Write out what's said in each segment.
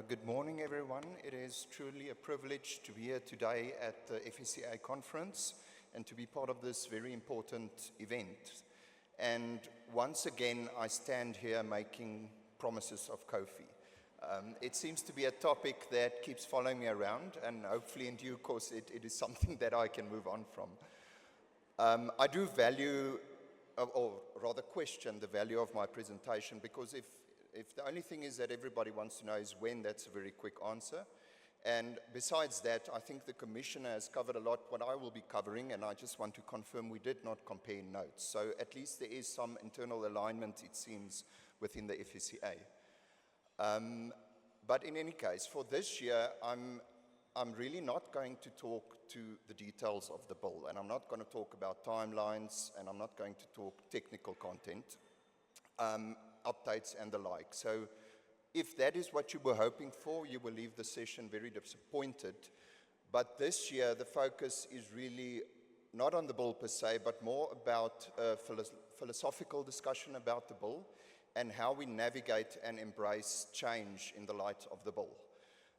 Good morning, everyone. It is truly a privilege to be here today at the FSCA conference and to be part of this very important event. And once again, I stand here making promises of Kofi. It seems to be a topic that keeps following me around, and hopefully in due course it is something that I can move on from. I do value, or rather question the value of my presentation, because if the only thing is that everybody wants to know is when, that's a very quick answer. And besides that, I think the Commissioner has covered a lot what I will be covering, and I just want to confirm we did not compare notes. So at least there is some internal alignment, it seems, within the FSCA. But in any case, for this year, I'm really not going to talk to the details of the bill, and I'm not going to talk about timelines, and I'm not going to talk technical content. Updates and the like. So if that is what you were hoping for, you will leave the session very disappointed. But this year, the focus is really not on the bill per se, but more about a philosophical discussion about the bill and how we navigate and embrace change in the light of the bill.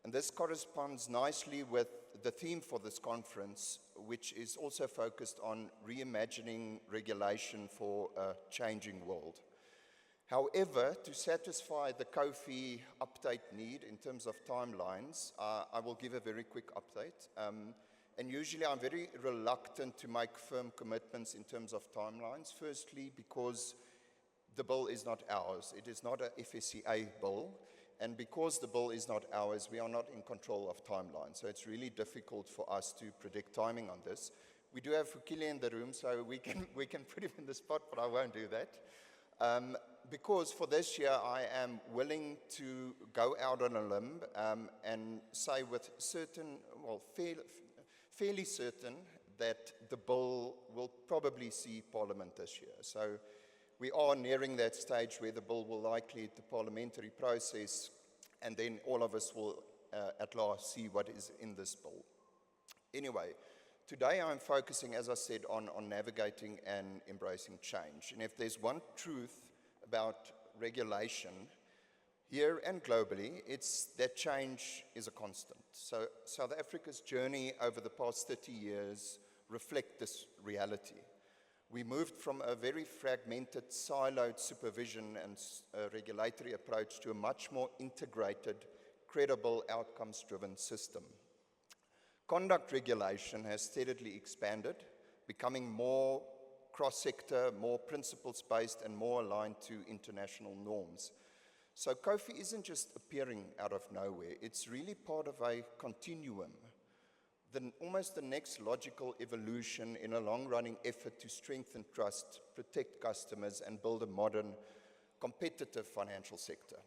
And this corresponds nicely with the theme for this conference, which is also focused on reimagining regulation for a changing world. However, to satisfy the Kofi update need in terms of timelines, I will give a very quick update. And usually I'm very reluctant to make firm commitments in terms of timelines. Firstly, because the bill is not ours. It is not a FSCA bill. And because the bill is not ours, we are not in control of timelines. So it's really difficult for us to predict timing on this. We do have Fukile in the room, so we can put him in the spot, but I won't do that. Because for this year, I am willing to go out on a limb and say with certain, well, fairly certain that the bill will probably see Parliament this year. So we are nearing that stage where the bill will likely hit the parliamentary process, and then all of us will at last see what is in this bill. Anyway, today I'm focusing, as I said, on navigating and embracing change. And if there's one truth about regulation here and globally, it's that change is a constant. So South Africa's journey over the past 30 years reflect this reality. We moved from a very fragmented, siloed supervision and regulatory approach to a much more integrated, credible, outcomes-driven system. Conduct regulation has steadily expanded, becoming more cross-sector, more principles-based, and more aligned to international norms. So Kofi isn't just appearing out of nowhere. It's really part of a continuum, almost the next logical evolution in a long-running effort to strengthen trust, protect customers, and build a modern, competitive financial sector.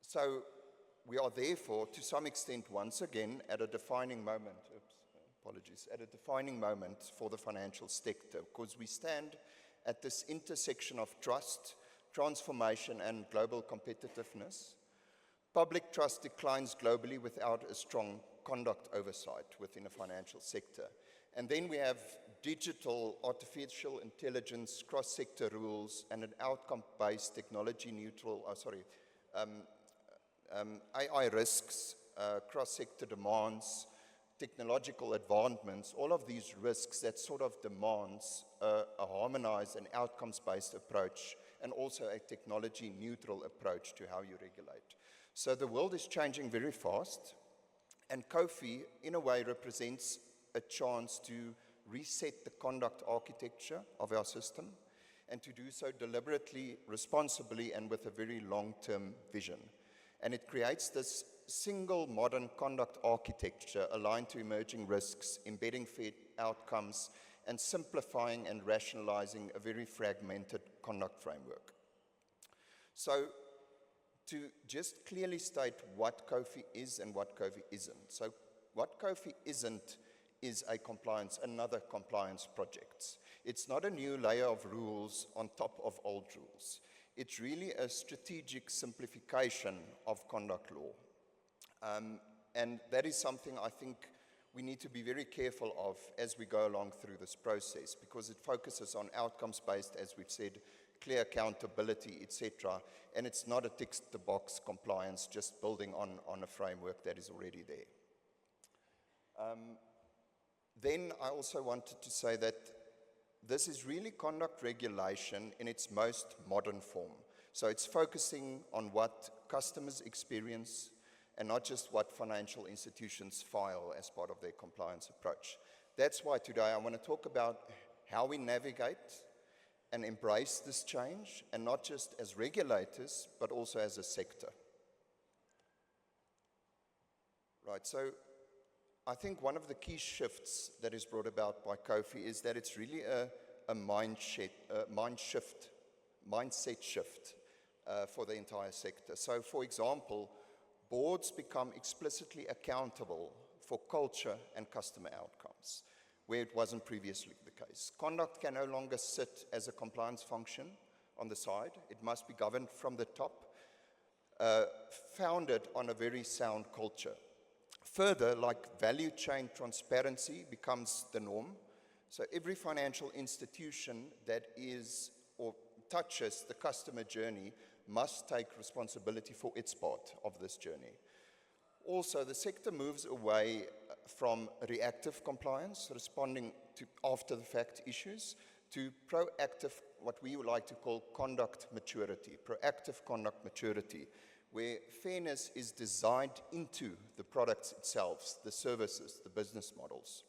So we are therefore, to some extent, once again, at a defining moment. At a defining moment for the financial sector, because we stand at this intersection of trust, transformation, and global competitiveness. Public trust declines globally without a strong conduct oversight within a financial sector. And then we have digital, artificial intelligence, cross-sector rules, and an outcome-based, technology-neutral, AI risks, cross-sector demands, technological advancements, all of these risks that sort of demands a harmonized and outcomes-based approach, and also a technology-neutral approach to how you regulate. So the world is changing very fast, and Kofi, in a way, represents a chance to reset the conduct architecture of our system, and to do so deliberately, responsibly, and with a very long-term vision. And it creates this single modern conduct architecture aligned to emerging risks, embedding fair outcomes, and simplifying and rationalizing a very fragmented conduct framework. So to just clearly state what Kofi is and what Kofi isn't. So what Kofi isn't is another compliance project. It's not a new layer of rules on top of old rules. It's really a strategic simplification of conduct law. And that is something I think we need to be very careful of as we go along through this process, because it focuses on outcomes-based, as we've said, clear accountability, etc. And it's not a tick-the-box compliance, just building on a framework that is already there. Then I also wanted to say that this is really conduct regulation in its most modern form. So it's focusing on what customers experience and not just what financial institutions file as part of their compliance approach. That's why today I want to talk about how we navigate and embrace this change, and not just as regulators, but also as a sector. Right, so I think one of the key shifts that is brought about by COFI is that it's really a mindset shift for the entire sector. So, for example, boards become explicitly accountable for culture and customer outcomes, where it wasn't previously the case. Conduct can no longer sit as a compliance function on the side. It must be governed from the top, founded on a very sound culture. Further, like value chain transparency becomes the norm. So every financial institution that is or touches the customer journey must take responsibility for its part of this journey. Also, the sector moves away from reactive compliance, responding to after-the-fact issues, to proactive, what we would like to call conduct maturity, proactive conduct maturity, where fairness is designed into the products itself, the services, the business models.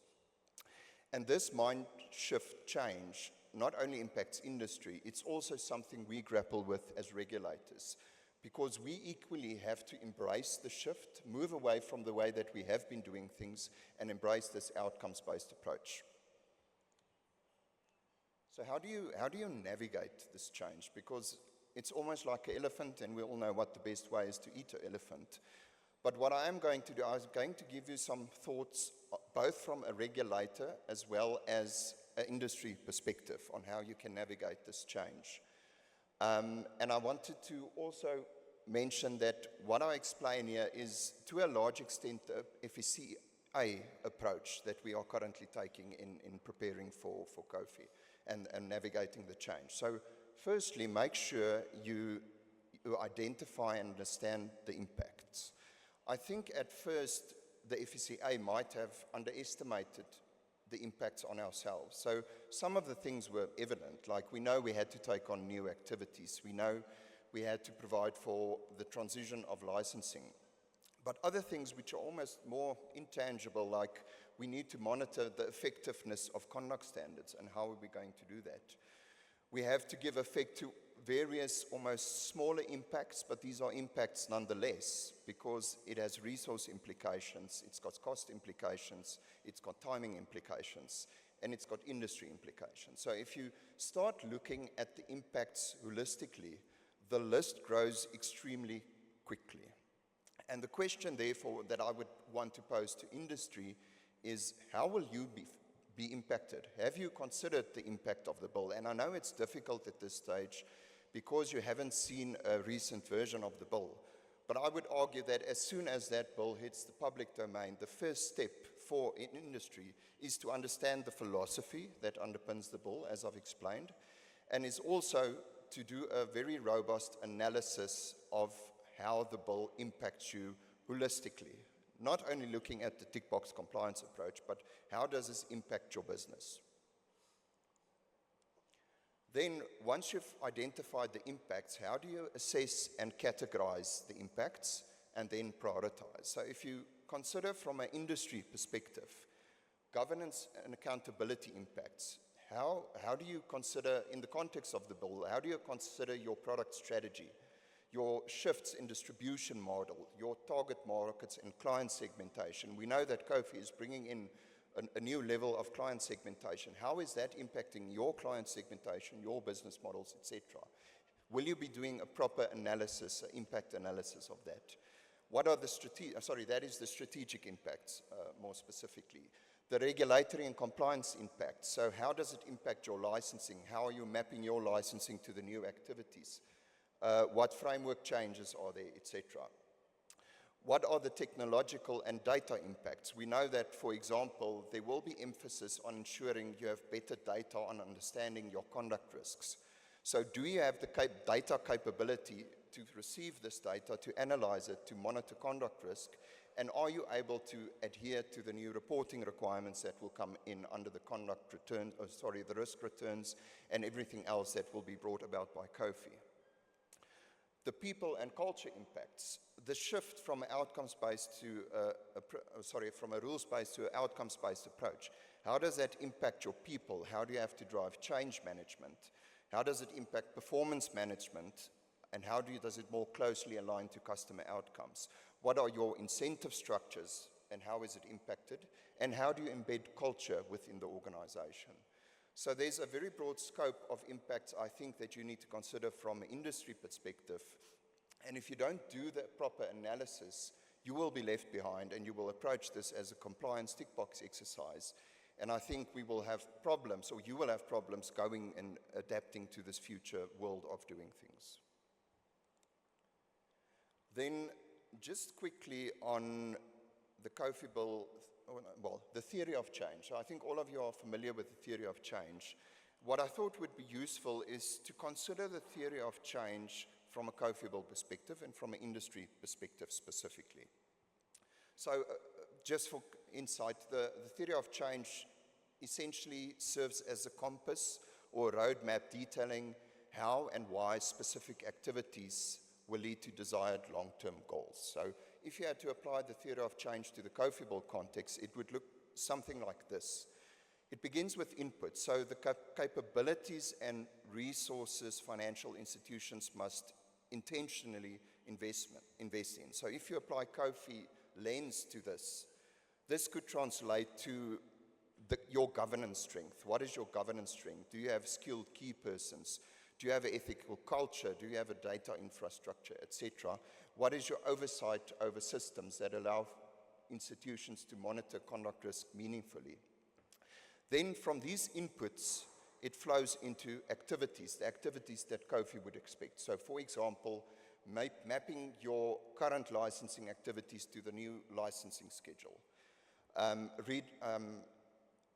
And this mind shift change not only impacts industry, it's also something we grapple with as regulators, because we equally have to embrace the shift, move away from the way that we have been doing things, and embrace this outcomes-based approach. So how do you navigate this change? Because it's almost like an elephant, and we all know what the best way is to eat an elephant. But what I am going to do, I'm going to give you some thoughts, both from a regulator as well as an industry perspective on how you can navigate this change. And I wanted to also mention that what I explain here is, to a large extent, the FSCA approach that we are currently taking in preparing for COFI and navigating the change. So firstly, make sure you identify and understand the impacts. I think at first the FSCA might have underestimated the impacts on ourselves. So some of the things were evident, like we know we had to take on new activities. We know we had to provide for the transition of licensing. But other things which are almost more intangible, like we need to monitor the effectiveness of conduct standards, and how are we going to do that? We have to give effect to various almost smaller impacts, but these are impacts nonetheless, because it has resource implications, it's got cost implications, it's got timing implications, and it's got industry implications. So if you start looking at the impacts holistically, the list grows extremely quickly. And the question, therefore, that I would want to pose to industry is, how will you be impacted? Have you considered the impact of the bill? And I know it's difficult at this stage because you haven't seen a recent version of the bill. But I would argue that as soon as that bill hits the public domain, the first step for industry is to understand the philosophy that underpins the bill, as I've explained, and is also to do a very robust analysis of how the bill impacts you holistically. Not only looking at the tick box compliance approach, but how does this impact your business? Then, once you've identified the impacts, how do you assess and categorize the impacts and then prioritize? So if you consider from an industry perspective, governance and accountability impacts, how do you consider, in the context of the bill, how do you consider your product strategy, your shifts in distribution model, your target markets and client segmentation? We know that COFI is bringing in a new level of client segmentation. How is that impacting your client segmentation, your business models, etc.? Will you be doing a proper analysis, impact analysis of that? What are the that is the strategic impacts, more specifically. The regulatory and compliance impacts. So how does it impact your licensing? How are you mapping your licensing to the new activities? What framework changes are there, etc.? What are the technological and data impacts? We know that, for example, there will be emphasis on ensuring you have better data on understanding your conduct risks. So do you have the data capability to receive this data, to analyze it, to monitor conduct risk, and are you able to adhere to the new reporting requirements that will come in under the conduct return, the risk returns, and everything else that will be brought about by COFI? The people and culture impacts. The shift from outcomes-based to from a rules-based to an outcomes-based approach. How does that impact your people? How do you have to drive change management? How does it impact performance management? And how does it more closely align to customer outcomes? What are your incentive structures and how is it impacted? And how do you embed culture within the organization? So there's a very broad scope of impacts, I think, that you need to consider from an industry perspective. And if you don't do the proper analysis, you will be left behind and you will approach this as a compliance tick box exercise. And I think we will have problems, or you will have problems going and adapting to this future world of doing things. Then just quickly on the COFI bill, well, the theory of change. So I think all of you are familiar with the theory of change. What I thought would be useful is to consider the theory of change from a COFI bill perspective and from an industry perspective specifically. So just for insight, the theory of change essentially serves as a compass or a roadmap detailing how and why specific activities will lead to desired long-term goals. So if you had to apply the theory of change to the COFI bill context, it would look something like this. It begins with input. So the capabilities and resources financial institutions must intentionally invest in. So if you apply COFI lens to this, this could translate to your governance strength. What is your governance strength? Do you have skilled key persons? Do you have an ethical culture? Do you have a data infrastructure, etc.? What is your oversight over systems that allow institutions to monitor conduct risk meaningfully? Then from these inputs, it flows into activities, the activities that COFI would expect. So for example, mapping your current licensing activities to the new licensing schedule.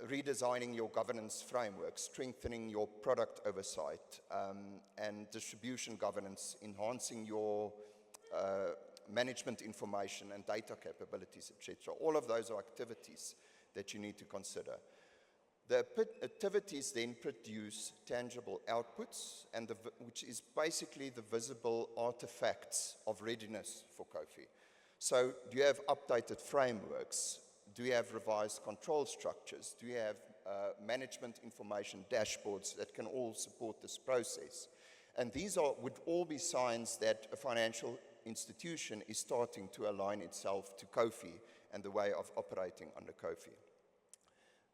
Redesigning your governance framework, strengthening your product oversight and distribution governance, enhancing your management information and data capabilities, etc. All of those are activities that you need to consider. The activities then produce tangible outputs, and which is basically the visible artifacts of readiness for COFI. So do you have updated frameworks? Do you have revised control structures? Do you have management information dashboards that can all support this process? And these would all be signs that a financial institution is starting to align itself to COFI and the way of operating under COFI.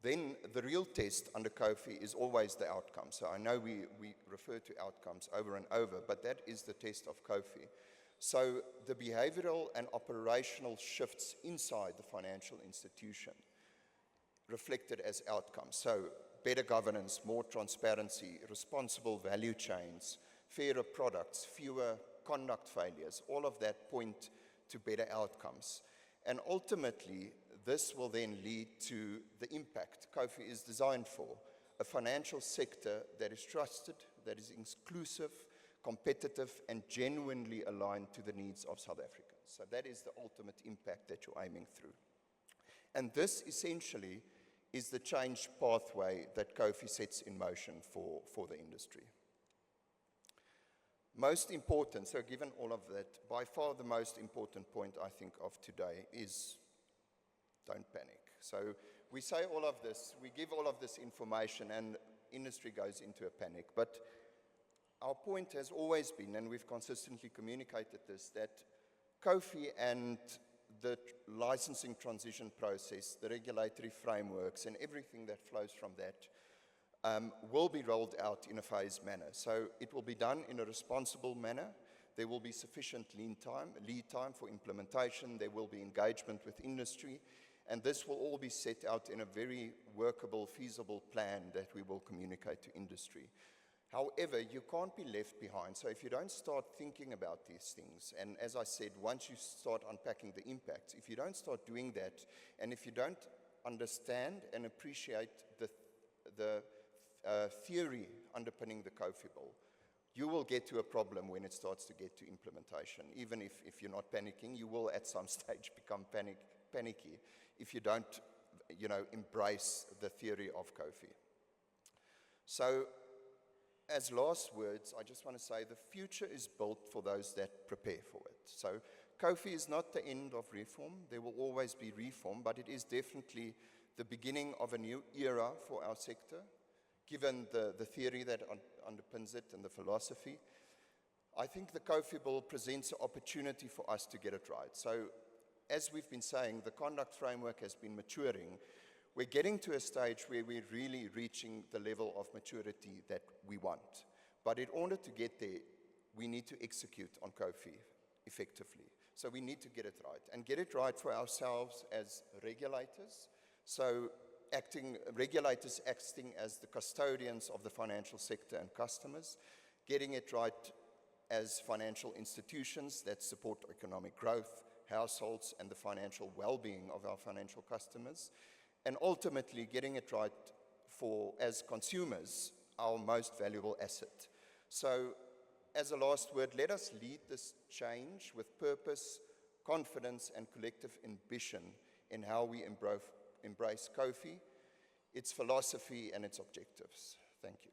Then the real test under COFI is always the outcome. So I know we refer to outcomes over and over, but that is the test of COFI. So the behavioral and operational shifts inside the financial institution reflected as outcomes. So better governance, more transparency, responsible value chains, fairer products, fewer conduct failures, all of that point to better outcomes. And ultimately, this will then lead to the impact COFI is designed for, a financial sector that is trusted, that is inclusive, competitive, and genuinely aligned to the needs of South Africans. So that is the ultimate impact that you're aiming through. And this essentially is the change pathway that COFI sets in motion for the industry. Most important, so given all of that, by far the most important point I think of today is don't panic. So we say all of this, we give all of this information and industry goes into a panic. But our point has always been, and we've consistently communicated this, that COFI and the licensing transition process, the regulatory frameworks and everything that flows from that will be rolled out in a phased manner. So it will be done in a responsible manner. There will be sufficient lead time for implementation. There will be engagement with industry. And this will all be set out in a very workable, feasible plan that we will communicate to industry. However, you can't be left behind. So if you don't start thinking about these things, and as I said, once you start unpacking the impacts, if you don't start doing that, and if you don't understand and appreciate the theory underpinning the COFI bill, you will get to a problem when it starts to get to implementation. Even if you're not panicking, you will at some stage become panicky if you don't, embrace the theory of Kofi. So, as last words, I just want to say the future is built for those that prepare for it. So, Kofi is not the end of reform. There will always be reform, but it is definitely the beginning of a new era for our sector, given the theory that underpins it and the philosophy. I think the Kofi Bill presents an opportunity for us to get it right. So, as we've been saying, the conduct framework has been maturing. We're getting to a stage where we're really reaching the level of maturity that we want. But in order to get there, we need to execute on Kofi effectively. So we need to get it right, and get it right for ourselves as regulators. So regulators acting as the custodians of the financial sector and customers, getting it right as financial institutions that support economic growth, households, and the financial well-being of our financial customers, and ultimately getting it right for, as consumers, our most valuable asset. So, as a last word, let us lead this change with purpose, confidence, and collective ambition in how we embrace Kofi, its philosophy, and its objectives. Thank you.